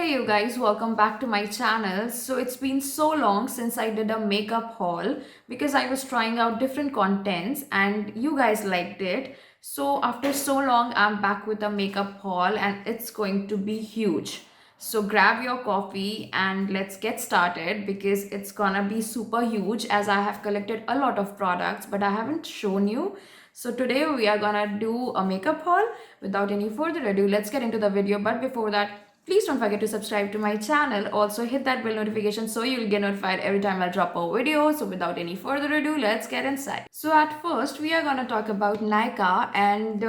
Hey you guys, welcome back to my channel. So it's been so long since I did a makeup haul because I was trying out different contents and you guys liked it. So after so long, I'm back with a makeup haul and it's going to be huge. So grab your coffee and let's get started because it's gonna be super huge as I have collected a lot of products but I haven't shown you. So today we are gonna do a makeup haul. Without any further ado, let's get into the video. But before that, please don't forget to subscribe to my channel. Also hit that bell notification so you'll get notified every time I drop a video. So without any further ado, let's get inside. So at first we are gonna talk about Nykaa and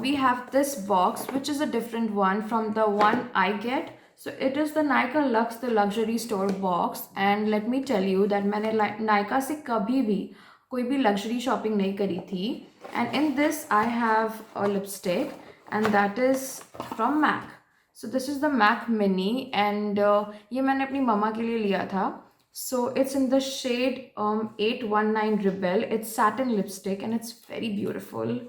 we have this box which is a different one from the one I get. So it is the Nykaa Luxe the luxury store box and let me tell you that मैंने Nykaa से कभी भी कोई भी luxury shopping नहीं करी थी. And in this I have a lipstick and that is from MAC. So this is the MAC Mini and ये मैंने अपनी मम्मा के लिए लिया था. So it's in the shade 819 Rebel. It's satin lipstick and it's very beautiful.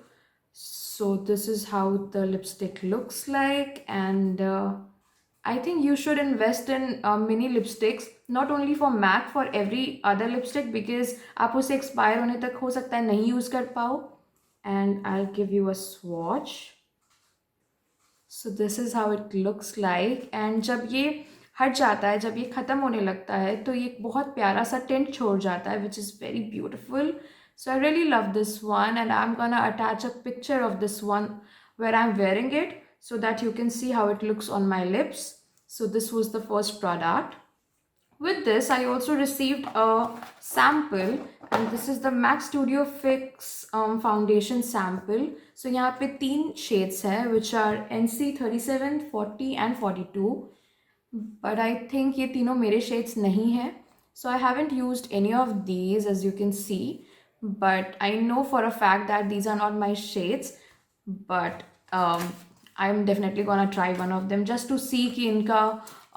So this is how the lipstick looks like and I think you should invest in mini lipsticks not only for MAC, for every other lipstick because आप उसे expire होने तक हो सकता है नहीं use कर पाओ. And I'll give you a swatch. So this is how it looks like and जब ये हट जाता है, जब ये ख़त्म होने लगता है तो ये बहुत प्यारा सा टिंट छोड़ जाता है which is very beautiful. So I really love this one and I'm gonna attach a picture of this one where I'm wearing it so that you can see how it looks on my lips. So this was the first product. With this, I also received a sample and this is the MAC Studio Fix foundation sample. So यहाँ पे तीन shades हैं which are NC 37, 40 and 42. But I think ये तीनों मेरे shades नहीं हैं. So I haven't used any of these as you can see. But I know for a fact that these are not my shades. But I'm definitely gonna try one of them just to see कि इनका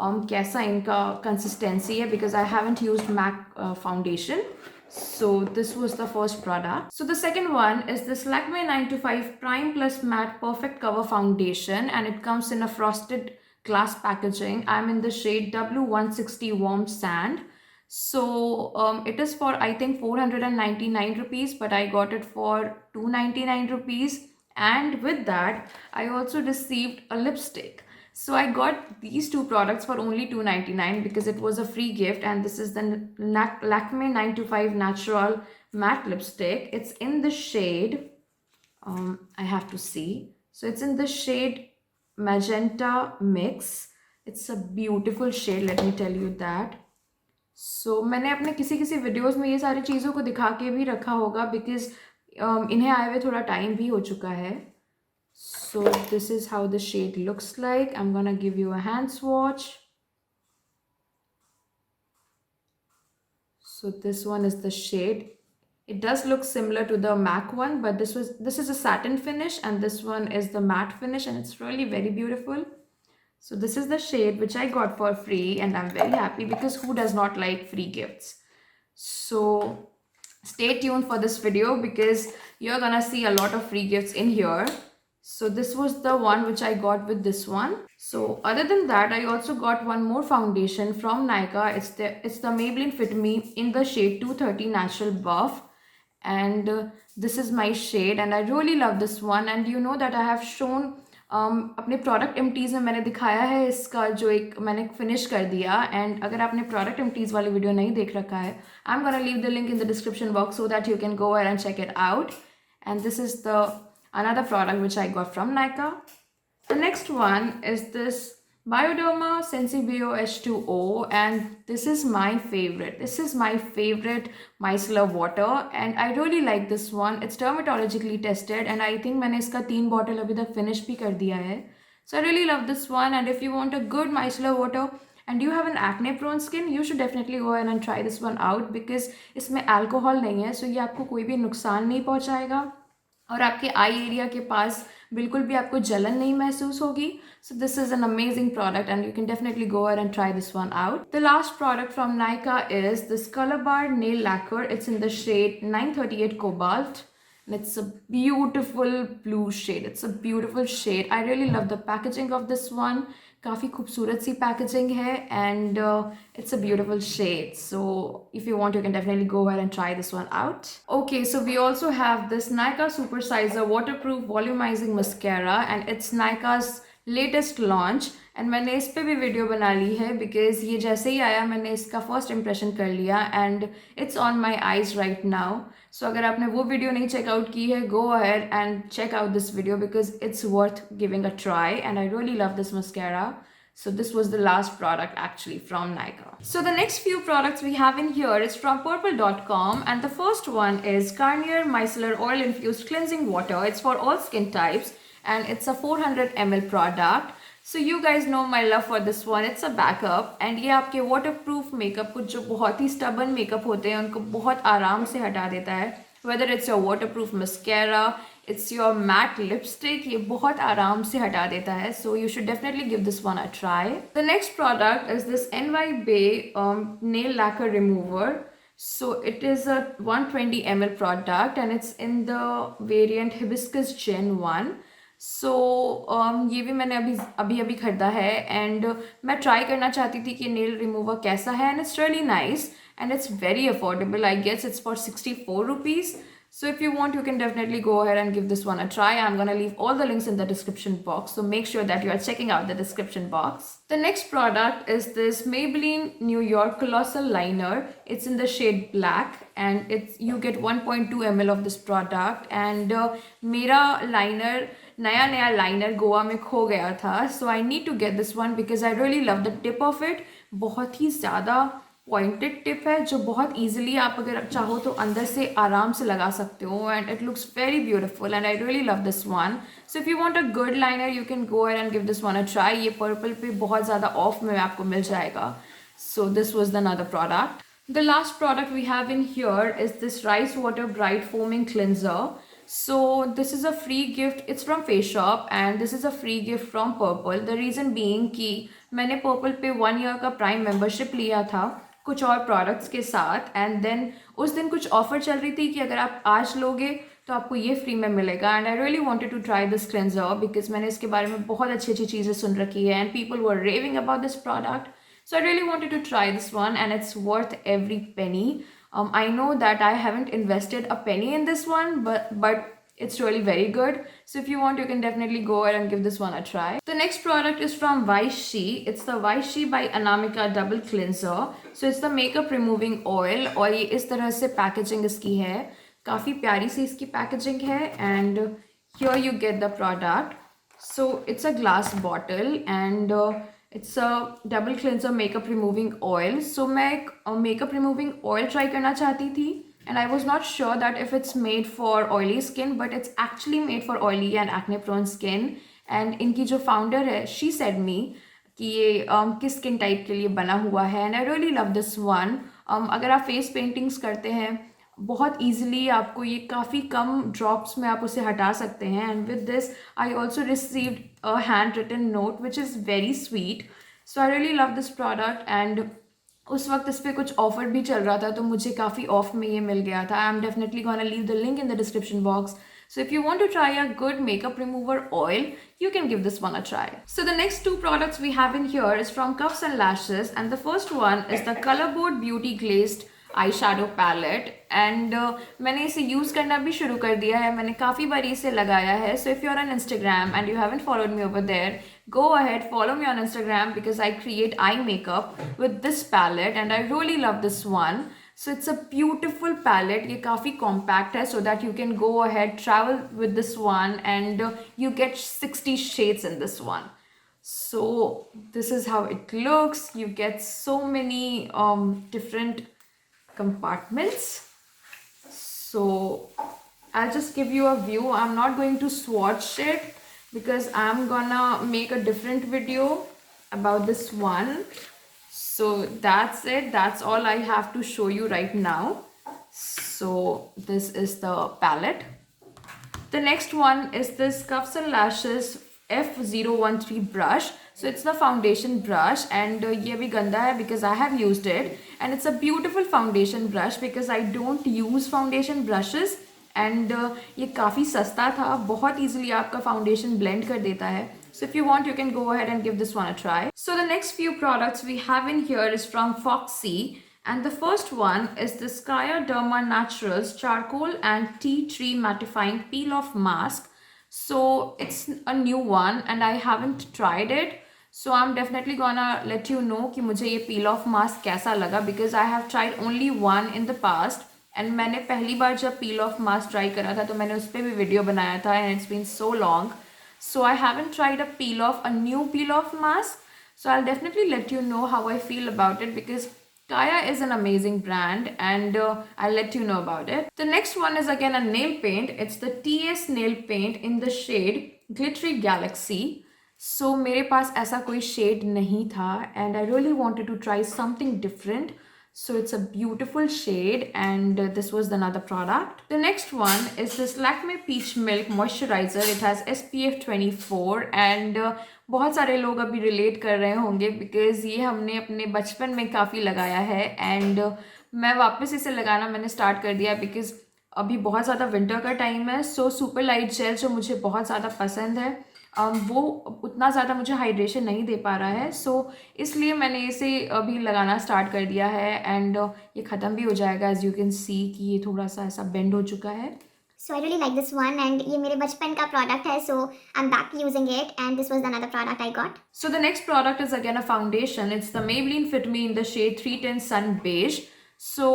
कैसा इनका consistency है because I haven't used MAC foundation. So this was the first product. So the second one is this Lakme 925 Prime Plus Matte Perfect Cover Foundation and it comes in a frosted glass packaging. I'm in the shade W160 Warm Sand. So it is for I think 499 rupees but I got it for 299 rupees and with that I also received a lipstick. So I got these two products for only 299 because it was a free gift and this is the Lakme 925 Natural Matte Lipstick. It's in the shade, I have to see. So it's in the shade Magenta Mix. It's a beautiful shade, let me tell you that. So मैंने अपने किसी videos में ये सारी चीज़ों को दिखा के भी रखा होगा बिकॉज इन्हें आए हुए थोड़ा टाइम भी हो चुका है. So this is how the shade looks like. I'm gonna give you a hand swatch. So this one is the shade. It does look similar to the MAC one, but this is a satin finish and this one is the matte finish and it's really very beautiful. So this is the shade which I got for free and I'm very happy because who does not like free gifts? So stay tuned for this video because you're gonna see a lot of free gifts in here. So this was the one which I got with this one. So other than that, I also got one more foundation from Nykaa. It's the Maybelline Fit Me in the shade 230 Natural Buff. And this is my shade and I really love this one. And you know that I have shown अपने product एमटीज़ में मैंने दिखाया है इसका जो एक मैंने finish कर दिया एंड अगर आपने प्रोडक्ट एमटीज़ वाली वीडियो नहीं देख रखा है I am gonna leave the link in the description box so that you can go and check it out and this is the another product which I got from Nykaa. The next one is this Bioderma Sensibio H2O and this is my favorite. This is my favorite micellar water and I really like this one. It's dermatologically tested and I think मैंने इसका 3 bottle अभी तक finish भी कर दिया है. So I really love this one and if you want a good micellar water and you have an acne prone skin, you should definitely go ahead and try this one out because इसमें alcohol नहीं है so ये आपको कोई भी नुकसान नहीं पहुँचाएगा और आपके आई एरिया के पास बिल्कुल भी आपको जलन नहीं महसूस होगी. So this is an amazing product and you can definitely go ahead and try this one out. The last product from Nykaa is this Color Bar Nail Lacquer. It's in the shade 938 Cobalt. and it's a beautiful blue shade. It's a beautiful shade. I really love the packaging of this one. काफ़ी खूबसूरत सी packaging है, and it's a beautiful shade. So if you want, you can definitely go ahead and try this one out. Okay, so we also have this Nykaa Supersizer Waterproof Volumizing Mascara, and it's Nykaa's latest launch. And मैंने इस पर भी video बना ली है because ये जैसे ही आया मैंने इसका फर्स्ट इंप्रेशन कर लिया and it's on my eyes right now. So अगर आपने वो वीडियो नहीं चेकआउट की है, go ahead and check out this video because it's worth giving a try and I really love this mascara. So this was the last product actually from Nykaa. So the next few products we have in here is from purple.com, and the first one is Garnier Micellar Oil Infused Cleansing Water. It's for all skin types and it's a 400 ml product. So you guys know my love for this one. It's a backup and ये आपके waterproof makeup कुछ जो बहुत ही stubborn makeup होते हैं उनको बहुत आराम से हटा देता है. Whether it's your waterproof mascara, it's your matte lipstick, ये बहुत आराम से हटा देता है. So you should definitely give this one a try. The next product is this NY Bay nail lacquer remover. So it is a 120 ml product and it's in the variant Hibiscus Gen 1. सो ये भी मैंने अभी खरीदा है and मैं try करना चाहती थी कि नेल रिमूवर कैसा है and it's really nice and it's very affordable. I guess it's for 64 rupees. So if you want, you can definitely go ahead and give this one a try. I'm going to leave all the links in the description box, so make sure that you are checking out the description box. The next product is this Maybelline New York Colossal Liner. It's in the shade black and you get 1.2 ml of this product. And मेरा liner नया liner Goa में खो गया था, so I need to get this one because I really love the tip of it. बहुत ही ज़्यादा pointed tip है जो बहुत ईजिली आप अगर चाहो तो अंदर से आराम से लगा सकते हो and it looks very beautiful and I really love this one. So if you want a good liner you can go and give this one a try. ये पर्पल पे बहुत ज़्यादा ऑफ में आपको मिल जाएगा. So this was the another product. The last product we have in here is this Rice Water Bright Foaming Cleanser. So this is a free gift. It's from Face Shop and this is a free gift from Purple. The reason being कि मैंने Purple पे 1 year का Prime membership लिया था कुछ और products के साथ and then उस दिन कुछ offer चल रही थी कि अगर आप आज लोगे तो आपको ये फ्री में मिलेगा. And I really wanted to try this cleanser because मैंने इसके बारे में बहुत अच्छी अच्छी चीज़ें सुन रखी है and people were raving about this product. So I really wanted to try this one and it's worth every penny. I know that I haven't invested a penny in this one, but it's really very good. So if you want, you can definitely go ahead and give this one a try. The next product is from Vichy. It's the Vichy by Anamika Double Cleanser. So it's the makeup removing oil और ये इस तरह से packaging इसकी है. काफ़ी प्यारी सी इसकी packaging है and here you get the product. So it's a glass bottle and it's a double cleanser makeup removing oil. So मैं एक makeup removing oil try करना चाहती थी and I was not sure that if it's made for oily skin, but it's actually made for oily and acne prone skin. And इनकी जो founder है she said me कि ये किस skin type के लिए बना हुआ है and I really love this one. अगर आप face paintings करते हैं बहुत ईजिली आपको ये काफ़ी कम ड्रॉप्स में आप उसे हटा सकते हैं. And with this I also received a hand written note which is very sweet. So I really love this product and उस वक्त इस पर कुछ ऑफर भी चल रहा था तो मुझे काफ़ी ऑफ में ये मिल गया था. I am definitely gonna leave the link in the description box. So if you want to try a good makeup remover oil, you can give this one a try. So the next two products we have in here is from Cuffs and Lashes, and the first one is the Colorboard Beauty Glazed eye shadow palette and मैंने इसे use करना भी शुरू कर दिया है. मैंने काफ़ी बार इसे लगाया है. So if you are on Instagram and you haven't followed me over there, go ahead, follow me on Instagram because I create eye makeup with this palette and I really love this one. So it's a beautiful palette. ये काफ़ी compact है so that you can go ahead, travel with this one and you get 60 shades in this one. So this is how it looks. You get so many different compartments. So I'll just give you a view. I'm not going to swatch it because I'm gonna make a different video about this one. So that's it. That's all I have to show you right now. So this is the palette. The next one is this Cuffs and Lashes F013 brush. So it's the foundation brush and ये भी गंदा है because I have used it and it's a beautiful foundation brush because I don't use foundation brushes and ये काफ़ी सस्ता था, बहुत easily आपका फाउंडेशन ब्लेंड कर देता है. So if you want, you can go ahead and give this one a try. So the next few products we have in here is from Foxy. And the first one is the Skya Naturals Charcoal and Tea Tree Mattifying Peel Off Mask. So it's a new one and I haven't tried it. So I'm definitely gonna let you know कि मुझे ये peel off mask कैसा लगा, because I have tried only one in the past. And मैंने पहली बार जब peel off mask try करा था तो मैंने उस पर भी वीडियो बनाया था, and it's been so long. So I haven't tried a new peel off mask. So I'll definitely let you know how I feel about it, because Kaya is an amazing brand, and I'll let you know about it. The next one is again a nail paint. It's the TS nail paint in the shade Glittery Galaxy. So मेरे पास ऐसा कोई shade नहीं था, and I really wanted to try something different. So it's a beautiful shade, and this was another product. The next one is this Lakme Peach Milk Moisturizer. It has SPF 24, and बहुत सारे लोग अभी relate कर रहे होंगे because ये हमने अपने बचपन में काफ़ी लगाया है, and मैं वापस इसे लगाना मैंने start कर दिया because अभी बहुत ज़्यादा विंटर का टाइम है. सो सुपर लाइट जेल जो मुझे बहुत ज़्यादा पसंद है, वो उतना ज़्यादा मुझे हाइड्रेशन नहीं दे पा रहा है. सो इसलिए मैंने इसे अभी लगाना स्टार्ट कर दिया है, एंड ये ख़त्म भी हो जाएगा. एज यू कैन सी कि ये थोड़ा सा ऐसा बेंड हो चुका है. So I really like this one, and ये मेरे बचपन का product है, so I'm back using it, and this was another product I got. So the next product is again a foundation. It's the Maybelline Fit Me in the shade 310 Sun Beige. So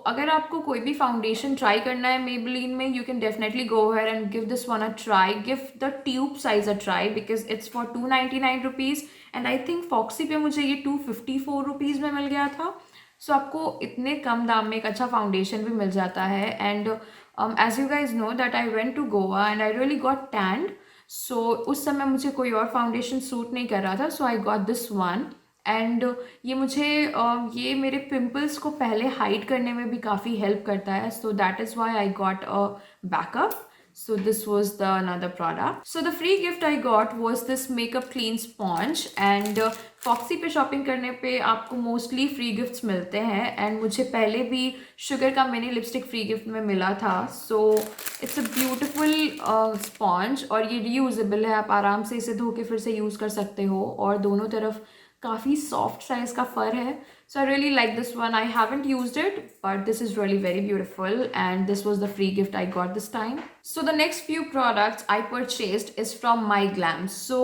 अगर आपको कोई भी foundation try करना है Maybelline में, you can definitely go ahead and give this one a try. Give the tube size a try because it's for 299 rupees, and I think Foxy पे मुझे ये 254 rupees में मिल गया था. So आपको इतने कम दाम में एक अच्छा फाउंडेशन भी मिल जाता है. And as you guys know that I went to Goa and I really got tanned. So उस समय मुझे कोई और फाउंडेशन सूट नहीं कर रहा था, so I got this one. And ये मुझे ये मेरे पिंपल्स को पहले हाइड करने में भी काफ़ी हेल्प करता है. So that is why I got a backup. So this was the another product. So the free gift I got was this makeup clean sponge, and Foxy पे शॉपिंग करने पे आपको मोस्टली फ्री गिफ्ट्स मिलते हैं, and मुझे पहले भी sugar का मिनी लिपस्टिक फ्री गिफ्ट में मिला था. So it's a beautiful sponge, और ये रीयूजेबल है. आप आराम से इसे धो के फिर से यूज़ कर सकते हो, और दोनों तरफ काफ़ी सॉफ्ट साइज का फर है. So I really like this one. I haven't used it, but this is really very beautiful, and this was the free gift I got this time. So the next few products I purchased is from MyGlam. So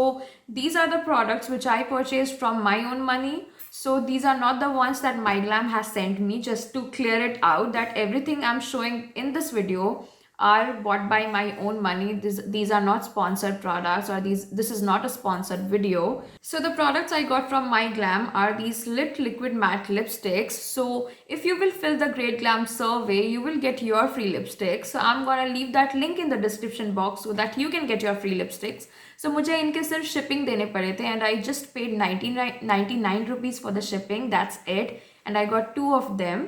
these are the products which I purchased from my own money. So these are not the ones that MyGlam has sent me. Just to clear it out, that everything I'm showing in this video are bought by my own money. These are not sponsored products, or this is not a sponsored video. So the products I got from MyGlam are these Lit Liquid Matte Lipsticks. So if you will fill the Great Glam survey, you will get your free lipsticks. So I'm gonna leave that link in the description box so that you can get your free lipsticks. So मुझे इनके सिर्फ shipping देने पड़े थे, and I just paid 99 rupees for the shipping. That's it, and I got 2 of them.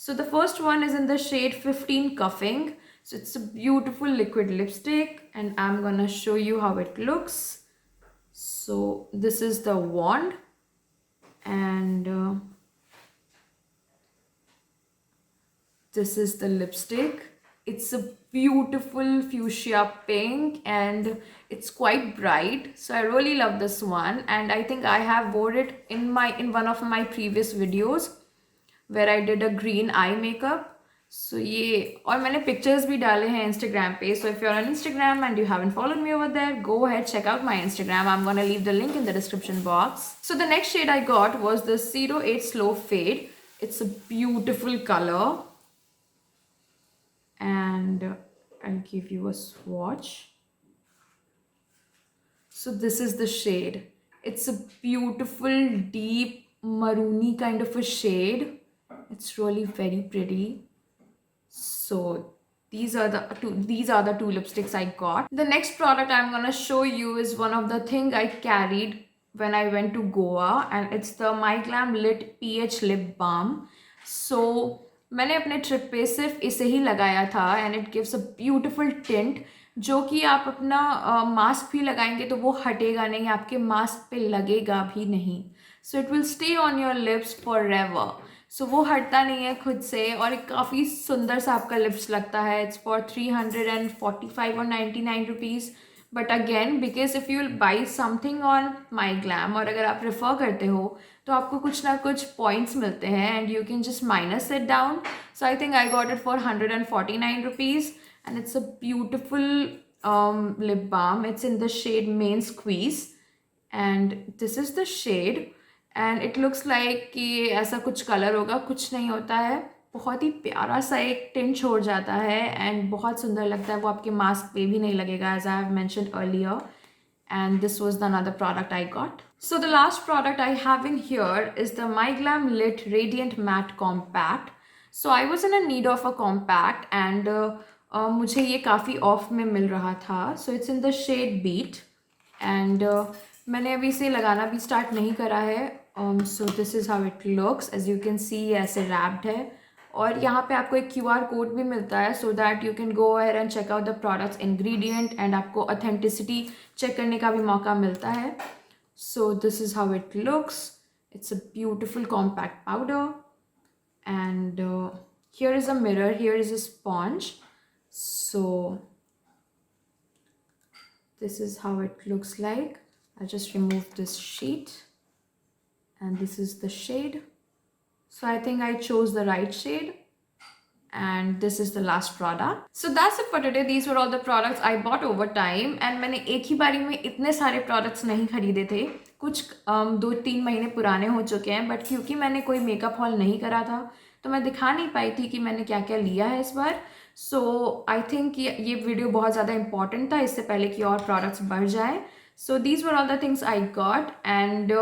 So the first one is in the shade 15 Cuffing. So it's a beautiful liquid lipstick, and I'm gonna show you how it looks. So this is the wand, and this is the lipstick. It's a beautiful fuchsia pink, and it's quite bright. So I really love this one, and I think I have wore it in one of my previous videos where I did a green eye makeup. So ये, और मैंने pictures भी डाले हैं Instagram पे. So if you're on Instagram and you haven't followed me over there, go ahead, check out my Instagram. I'm gonna leave the link in the description box. So the next shade I got was the 08 Slow Fade. It's a beautiful color, and I'll give you a swatch. So this is the shade. It's a beautiful deep maroony kind of a shade. It's really very pretty. So these are the two lipsticks I got. The next product I'm gonna show you is one of the thing I carried when I went to Goa, and it's the MyGlam Lit PH Lip Balm. So मैंने अपने trip पे सिर्फ इसे ही लगाया था, and it gives a beautiful tint, जो कि आप अपना मास्क भी लगाएंगे तो वो हटेगा नहीं, आपके मास्क पे लगेगा भी नहीं. So it will stay on your lips forever. सो वो हटता नहीं है खुद से और एक काफ़ी सुंदर सा आपका लिप्स लगता है. इट्स फॉर 345 और 99 rupees. But again because if you will by something on my glam, और अगर आप प्रेफर करते हो तो आपको कुछ ना कुछ पॉइंट्स मिलते हैं and you can just minus it down. So I think I got it for 149 rupees and it's a beautiful lip balm. It's in the shade Main Squeeze and this is the shade and it looks like कि ऐसा कुछ colour होगा, कुछ नहीं होता है. बहुत ही प्यारा सा एक टिंट छोड़ जाता है एंड बहुत सुंदर लगता है. वो आपके मास्क पे भी नहीं लगेगा as I have mentioned earlier. And this was the another product I got. So the last product I have in here is the MyGlam Lit Radiant Matte Compact. So I was in a need of a compact and मुझे ये काफ़ी of में मिल रहा था. So it's in the shade Beat and मैंने अभी इसे लगाना भी स्टार्ट नहीं करा है. So this is how it looks. As you can see ऐसे wrapped है और यहाँ पे आपको एक QR कोड भी मिलता है so that you can go ahead and check out the products ingredient and आपको authenticity चेक करने का भी मौका मिलता है. So this is how it looks. It's a beautiful compact powder and here is a mirror, here is a sponge. So this is how it looks like. I just removed this sheet and this is the shade. So I think I chose the right shade and this is the last product. So that's it for today. These were all the products I bought over time and मैंने एक ही बारी में इतने सारे products नहीं खरीदे थे. कुछ 2-3 महीने पुराने हो चुके हैं बट क्योंकि मैंने कोई मेकअप हॉल नहीं करा था तो मैं दिखा नहीं पाई थी कि मैंने क्या क्या लिया है इस बार. सो आई थिंक ये वीडियो बहुत ज़्यादा इंपॉर्टेंट था इससे पहले कि और प्रोडक्ट्स बढ़ जाए. So these were all the things I got and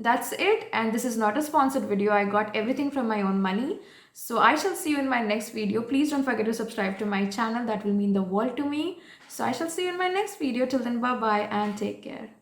that's it, and this is not a sponsored video. I got everything from my own money. So I shall see you in my next video. Please don't forget to subscribe to my channel. That will mean the world to me. So I shall see you in my next video. Till then, bye bye and take care.